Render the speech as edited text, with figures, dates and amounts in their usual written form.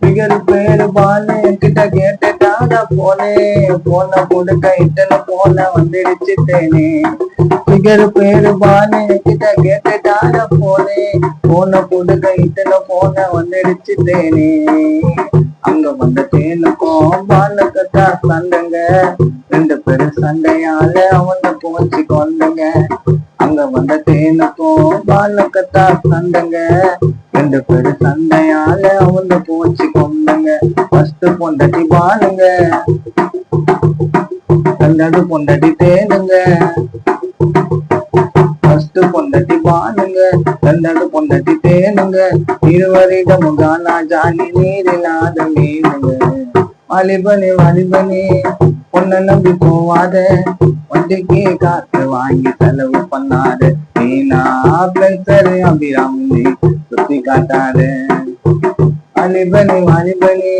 figure பேரு பாலு கிட்ட கேட்டுட்டாத போனே போன கொடுக்க இட்டன போன வந்துடுச்சு தேனே பிகர் பேரு பாலு கிட்ட கேட்டுட்டாத போனே போன கொடுக்க இட்டன போன வந்துடுச்சு தேனே அங்க வந்த தேனுக்கும் பாலுக்கத்தா சண்டைங்க ரெண்டு பேரும் சண்டையால அவனை போச்சு கொண்டங்க அங்க வந்த தேனுக்கும் பாலுக்கத்தா சண்டைங்க ரெண்டு பேரும் சண்டையால அவனை போச்சு கொண்டங்க ஃபர்ஸ்ட் பொண்டாட்டி பாலுங்க ரெண்டாவது பொண்டாட்டி தேனுங்க ஃபர்ஸ்ட் பொண்டாட்டி பாலுங்க ரெண்டாவது பொண்டாட்டி தேனுங்க இருவரிடமும் காணா ஜாலி நீரில்லாத மீனுங்க வாலிபனே பொண்ணை நம்பி போவாத வண்டிக்கு காசு வாங்கி செலவு பண்ணாத நீனா பென்சரு அபிராமி சுத்தி காட்டாத வாலிபனே